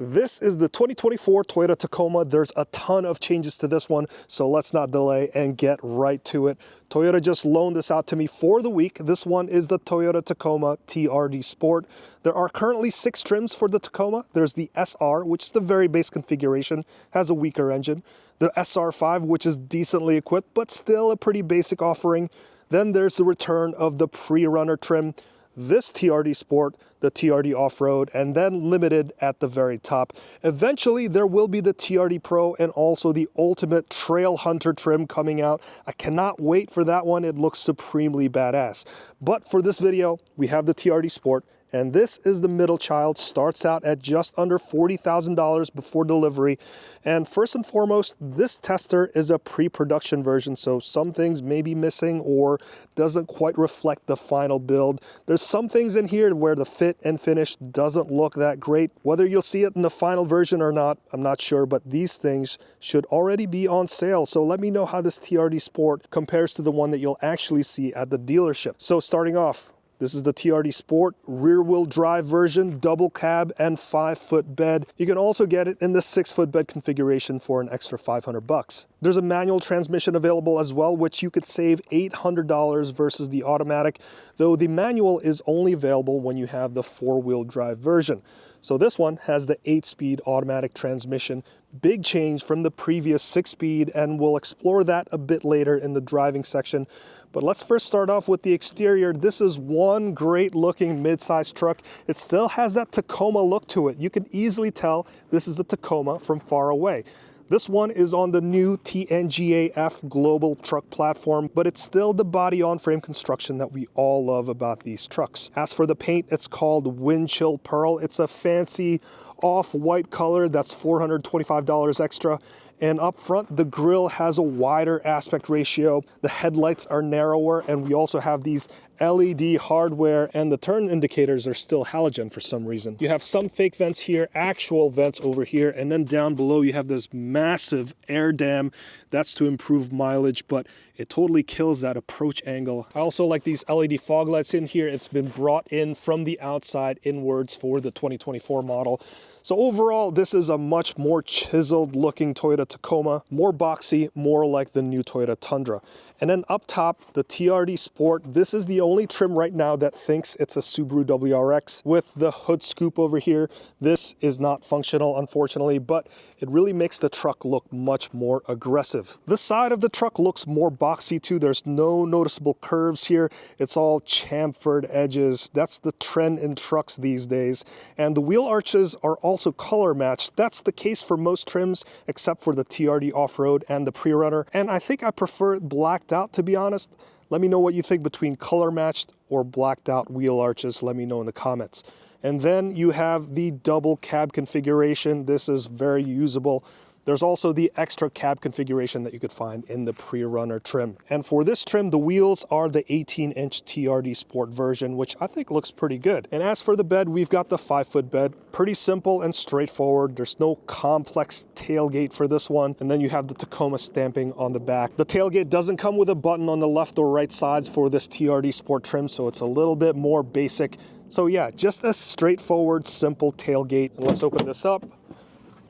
This is the 2024 Toyota Tacoma. There's a ton of changes to this one, so let's not delay and get right to it. Toyota just loaned this out to me for the week. This one is the Toyota Tacoma TRD Sport. There are currently 6 trims for the Tacoma. There's the SR, which is the very base configuration, has a weaker engine. The SR5, which is decently equipped, but still a pretty basic offering. Then there's the return of the pre-runner trim, this TRD Sport, the TRD Off-Road, and then Limited at the very top. Eventually, there will be the TRD Pro and also the Ultimate Trail Hunter trim coming out. I cannot wait for that one. It looks supremely badass. But for this video, we have the TRD Sport, and this is the middle child. Starts out at just under $40,000 before delivery. And first and foremost, this tester is a pre-production version, so some things may be missing or doesn't quite reflect the final build. There's some things in here where the fit and finish doesn't look that great. Whether you'll see it in the final version or not, I'm not sure, but these things should already be on sale. So let me know how this TRD Sport compares to the one that you'll actually see at the dealership. So starting off, this is the TRD Sport rear-wheel drive version, double cab and 5-foot bed. You can also get it in the 6-foot bed configuration for an extra $500. There's a manual transmission available as well, which you could save $800 versus the automatic, though the manual is only available when you have the 4-wheel drive version. So this one has the 8-speed automatic transmission. Big change from the previous 6-speed, and we'll explore that a bit later in the driving section. But let's first start off with the exterior. This is one great looking mid-size truck. It still has that Tacoma look to it. You can easily tell this is a Tacoma from far away. This one is on the new TNGA-F global truck platform, but it's still the body-on-frame construction that we all love about these trucks. As for the paint, it's called Wind Chill Pearl. It's a fancy off-white color that's $425 extra. And up front, the grille has a wider aspect ratio. The headlights are narrower, and we also have these LED hardware, and the turn indicators are still halogen for some reason. You have some fake vents here, actual vents over here, and then down below you have this massive air dam. That's to improve mileage, but it totally kills that approach angle. I also like these LED fog lights in here. It's been brought in from the outside inwards for the 2024 model. So overall, this is a much more chiseled looking Toyota Tacoma, more boxy, more like the new Toyota Tundra. And then up top, the TRD Sport. This is the only trim right now that thinks it's a Subaru WRX with the hood scoop over here. This is not functional, unfortunately, but it really makes the truck look much more aggressive. The side of the truck looks more boxy too. There's no noticeable curves here. It's all chamfered edges. That's the trend in trucks these days. And the wheel arches are also color matched. That's the case for most trims, except for the TRD Off-Road and the Pre-Runner. And I think I prefer it blacked out, to be honest. Let me know what you think between color matched or blacked out wheel arches. Let me know in the comments. And then you have the double cab configuration. This is very usable. There's also the extra cab configuration that you could find in the Pre-Runner trim. And for this trim, the wheels are the 18-inch TRD Sport version, which I think looks pretty good. And as for the bed, we've got the 5-foot bed. Pretty simple and straightforward. There's no complex tailgate for this one. And then you have the Tacoma stamping on the back. The tailgate doesn't come with a button on the left or right sides for this TRD Sport trim, so it's a little bit more basic. So yeah, just a straightforward, simple tailgate. And let's open this up.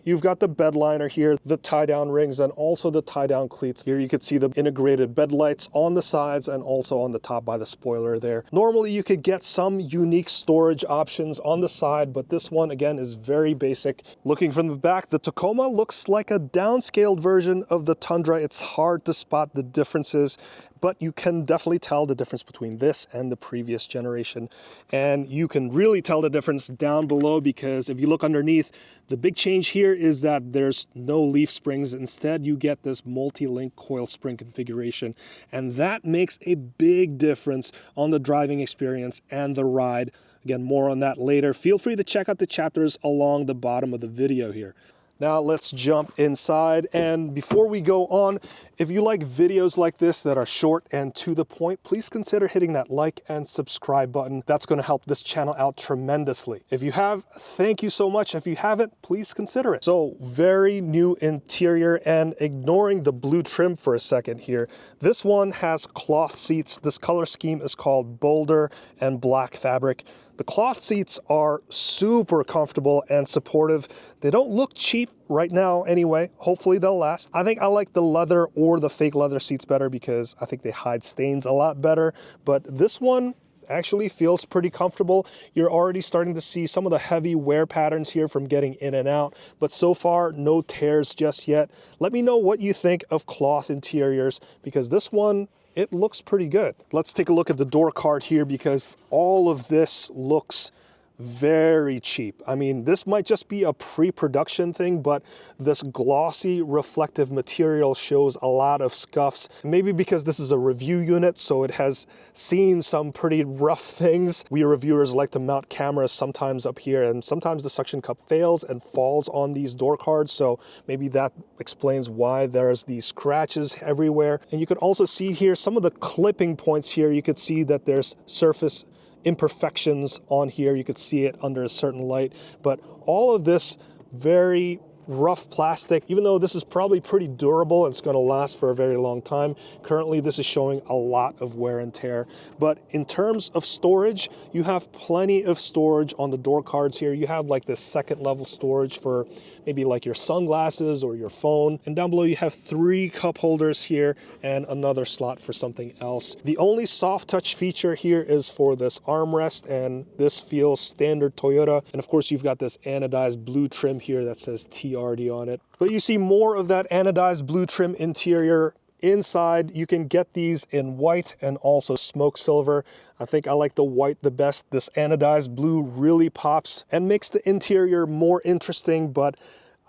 You've got the bed liner here, the tie-down rings, and also the tie-down cleats. Here you can see the integrated bed lights on the sides and also on the top by the spoiler there. Normally you could get some unique storage options on the side, but this one again is very basic. Looking from the back, the Tacoma looks like a downscaled version of the Tundra. It's hard to spot the differences, but you can definitely tell the difference between this and the previous generation. And you can really tell the difference down below, because if you look underneath, the big change here is that there's no leaf springs. Instead, you get this multi-link coil spring configuration, and that makes a big difference on the driving experience and the ride. Again, more on that later. Feel free to check out the chapters along the bottom of the video here. Now let's jump inside, and before we go on, if you like videos like this that are short and to the point, please consider hitting that like and subscribe button. That's going to help this channel out tremendously. If you have, thank you so much. If you haven't, please consider it. So very new interior, and ignoring the blue trim for a second here, this one has cloth seats. This color scheme is called Boulder and black fabric. The cloth seats are super comfortable and supportive. They don't look cheap right now anyway. Hopefully they'll last. I think I like the leather or the fake leather seats better because I think they hide stains a lot better. But this one actually feels pretty comfortable. You're already starting to see some of the heavy wear patterns here from getting in and out, but so far no tears just yet. Let me know what you think of cloth interiors because this one, it looks pretty good. Let's take a look at the door card here because all of this looks very cheap. I mean, this might just be a pre-production thing, but this glossy reflective material shows a lot of scuffs. Maybe because this is a review unit, so it has seen some pretty rough things. We reviewers like to mount cameras sometimes up here, and sometimes the suction cup fails and falls on these door cards, so maybe that explains why there's these scratches everywhere. And you can also see here some of the clipping points here. You could see that there's surface imperfections on here. You could see it under a certain light, but all of this very rough plastic, even though this is probably pretty durable and it's going to last for a very long time. Currently, this is showing a lot of wear and tear. But in terms of storage, you have plenty of storage on the door cards here. You have like this second level storage for maybe like your sunglasses or your phone. And down below, you have 3 cup holders here and another slot for something else. The only soft touch feature here is for this armrest, and this feels standard Toyota. And of course, you've got this anodized blue trim here that says TRD on it. But you see more of that anodized blue trim interior inside. You can get these in white and also smoke silver. I think I like the white the best. This anodized blue really pops and makes the interior more interesting, but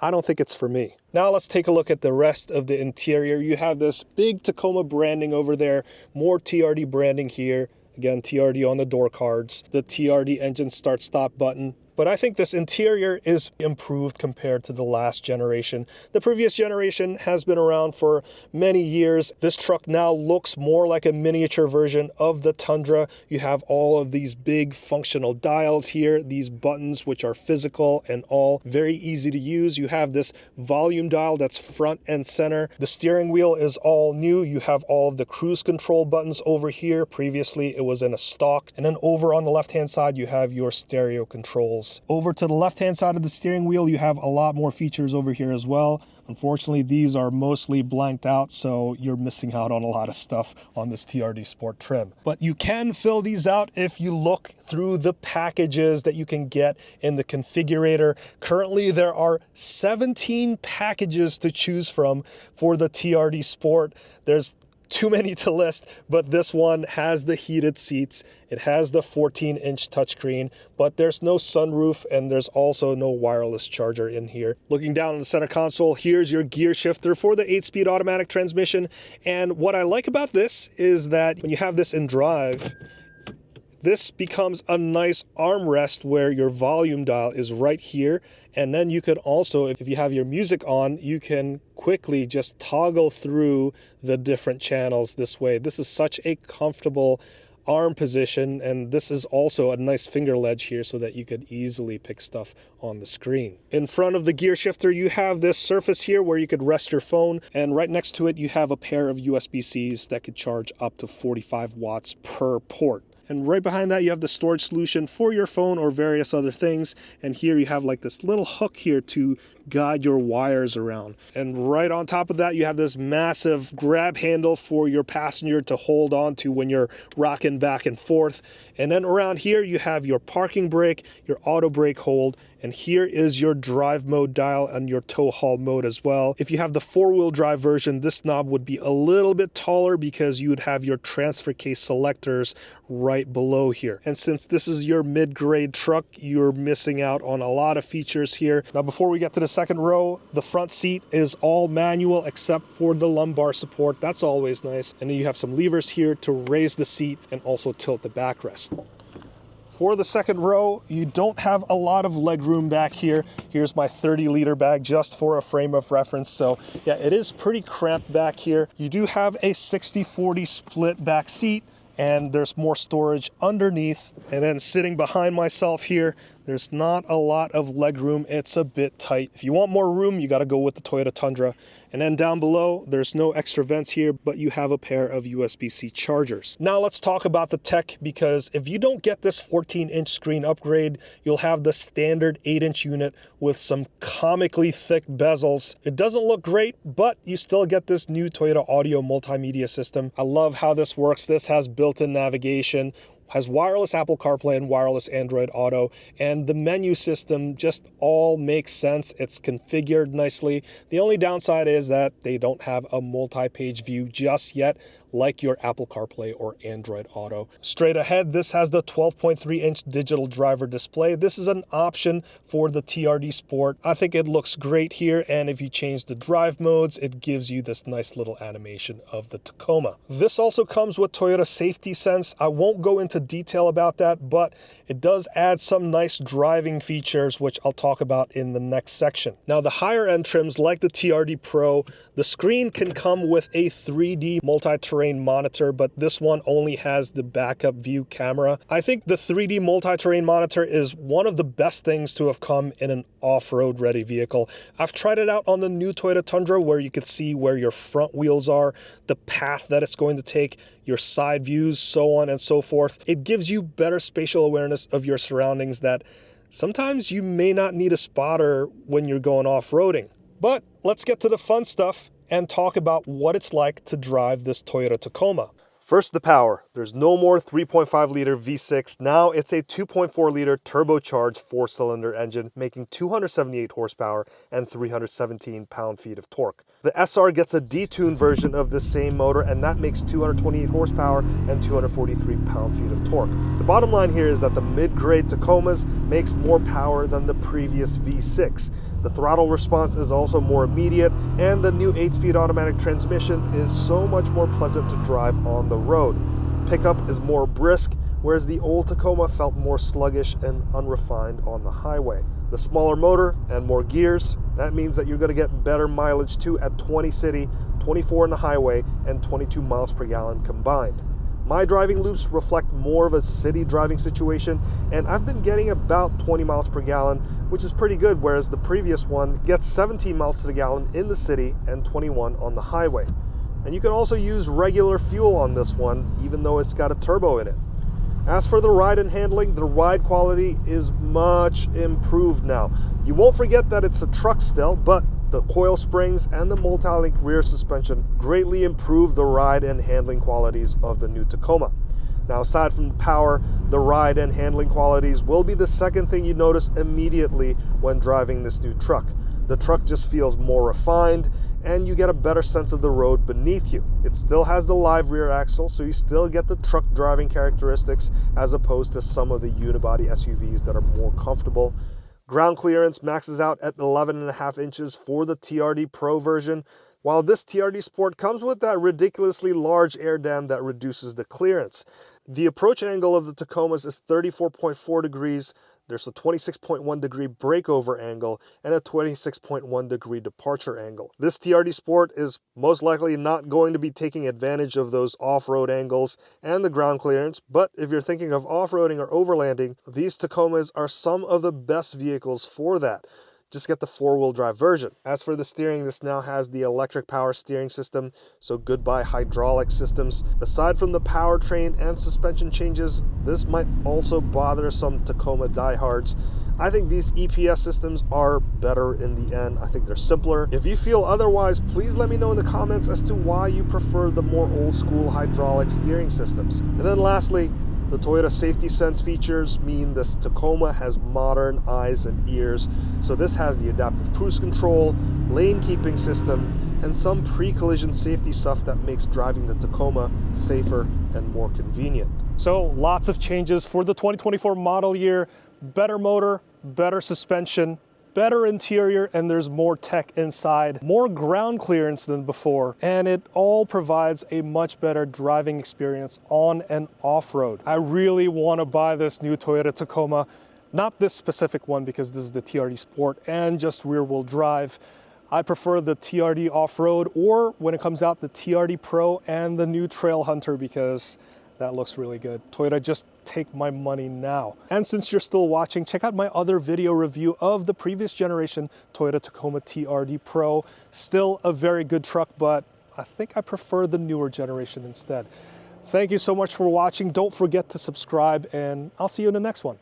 I don't think it's for me. Now let's take a look at the rest of the interior. You have this big Tacoma branding over there, more TRD branding here. Again, TRD on the door cards, the TRD engine start-stop button. But I think this interior is improved compared to the last generation. The previous generation has been around for many years. This truck now looks more like a miniature version of the Tundra. You have all of these big functional dials here, these buttons which are physical and all very easy to use. You have this volume dial that's front and center. The steering wheel is all new. You have all of the cruise control buttons over here. Previously it was in a stock. And then over on the left-hand side, you have your stereo controls. Over to the left-hand side of the steering wheel, you have a lot more features over here as well. Unfortunately, these are mostly blanked out, so you're missing out on a lot of stuff on this TRD Sport trim. But you can fill these out if you look through the packages that you can get in the configurator. Currently, there are 17 packages to choose from for the TRD Sport. There's too many to list, but this one has the heated seats. It has the 14-inch touchscreen, but there's no sunroof and there's also no wireless charger in here. Looking down on the center console, here's your gear shifter for the 8-speed automatic transmission. And what I like about this is that when you have this in drive, this becomes a nice armrest where your volume dial is right here. And then you could also, if you have your music on, you can quickly just toggle through the different channels this way. This is such a comfortable arm position, and this is also a nice finger ledge here so that you could easily pick stuff on the screen. In front of the gear shifter, you have this surface here where you could rest your phone, and right next to it, you have a pair of USB-Cs that could charge up to 45 watts per port. And right behind that, you have the storage solution for your phone or various other things. And here you have like this little hook here to guide your wires around. And right on top of that, you have this massive grab handle for your passenger to hold on to when you're rocking back and forth. And then around here, you have your parking brake, your auto brake hold, and here is your drive mode dial and your tow haul mode as well. If you have the 4-wheel drive version, this knob would be a little bit taller because you would have your transfer case selectors right below here. And since this is your mid-grade truck, you're missing out on a lot of features here. Now, before we get to the second row, the front seat is all manual except for the lumbar support. That's always nice. And then you have some levers here to raise the seat and also tilt the backrest. For the second row, you don't have a lot of leg room back here. Here's my 30-liter bag just for a frame of reference. So yeah, it is pretty cramped back here. You do have a 60-40 split back seat, and there's more storage underneath. And then sitting behind myself here, There's not a lot of leg room. It's a bit tight. If you want more room, you got to go with the Toyota Tundra. And then down below, there's no extra vents here, but you have a pair of USB-C chargers. Now let's talk about the tech, because if you don't get this 14-inch screen upgrade, you'll have the standard 8-inch unit with some comically thick bezels. It doesn't look great, but you still get this new Toyota audio multimedia system. I love how this works. This has built-in navigation, has wireless Apple CarPlay and wireless Android Auto, and the menu system just all makes sense. It's configured nicely. The only downside is that they don't have a multi-page view just yet, like your Apple CarPlay or Android Auto. Straight ahead, this has the 12.3-inch digital driver display. This is an option for the TRD Sport. I think it looks great here, and if you change the drive modes, it gives you this nice little animation of the Tacoma. This also comes with Toyota Safety Sense. I won't go into detail about that, but it does add some nice driving features, which I'll talk about in the next section. Now, the higher end trims like the TRD Pro, the screen can come with a 3D multi-terrain monitor, but this one only has the backup view camera. I think the 3D multi-terrain monitor is one of the best things to have come in an off-road ready vehicle. I've tried it out on the new Toyota Tundra, where you can see where your front wheels are, the path that it's going to take, your side views, so on and so forth. It gives you better spatial awareness of your surroundings that sometimes you may not need a spotter when you're going off-roading. But let's get to the fun stuff and talk about what it's like to drive this Toyota Tacoma. First, the power. There's no more 3.5-liter V6. Now it's a 2.4-liter turbocharged 4-cylinder engine, making 278 horsepower and 317 pound-feet of torque. The SR gets a detuned version of this same motor, and that makes 228 horsepower and 243 pound-feet of torque. The bottom line here is that the mid-grade Tacomas makes more power than the previous V6. The throttle response is also more immediate, and the new 8-speed automatic transmission is so much more pleasant to drive on the road. Pickup is more brisk, whereas the old Tacoma felt more sluggish and unrefined on the highway. The smaller motor and more gears, that means that you're going to get better mileage too at 20 city, 24 on the highway, and 22 miles per gallon combined. My driving loops reflect more of a city driving situation, and I've been getting about 20 miles per gallon, which is pretty good, whereas the previous one gets 17 miles to the gallon in the city and 21 on the highway. And you can also use regular fuel on this one, even though it's got a turbo in it. As for the ride and handling, the ride quality is much improved now. You won't forget that it's a truck still, but the coil springs and the multi-link rear suspension greatly improve the ride and handling qualities of the new Tacoma. Now, aside from the power, the ride and handling qualities will be the second thing you notice immediately when driving this new truck. The truck just feels more refined, and you get a better sense of the road beneath you. It still has the live rear axle, so you still get the truck driving characteristics as opposed to some of the unibody SUVs that are more comfortable. Ground clearance maxes out at 11.5 inches for the TRD Pro version, while this TRD Sport comes with that ridiculously large air dam that reduces the clearance. The approach angle of the Tacomas is 34.4 degrees. There's a 26.1 degree breakover angle and a 26.1 degree departure angle. This TRD Sport is most likely not going to be taking advantage of those off-road angles and the ground clearance, but if you're thinking of off-roading or overlanding, these Tacomas are some of the best vehicles for that. Just get the 4-wheel drive version. As for the steering, this now has the electric power steering system, so goodbye hydraulic systems. Aside from the powertrain and suspension changes, this might also bother some Tacoma diehards. I think these EPS systems are better in the end. I think they're simpler. If you feel otherwise, please let me know in the comments as to why you prefer the more old school hydraulic steering systems. And then lastly, the Toyota Safety Sense features mean this Tacoma has modern eyes and ears. So this has the adaptive cruise control, lane keeping system, and some pre-collision safety stuff that makes driving the Tacoma safer and more convenient. So lots of changes for the 2024 model year. Better motor, better suspension, better interior, and there's more tech inside, more ground clearance than before, and it all provides a much better driving experience on and off-road. I really want to buy this new Toyota Tacoma, not this specific one because this is the TRD Sport and just rear-wheel drive. I prefer the TRD Off-Road, or when it comes out, the TRD Pro and the new Trail Hunter, because That looks really good. Toyota, just take my money now. And since you're still watching, check out my other video review of the previous generation Toyota Tacoma TRD Pro. Still a very good truck, but I think I prefer the newer generation instead. Thank you so much for watching. Don't forget to subscribe, and I'll see you in the next one.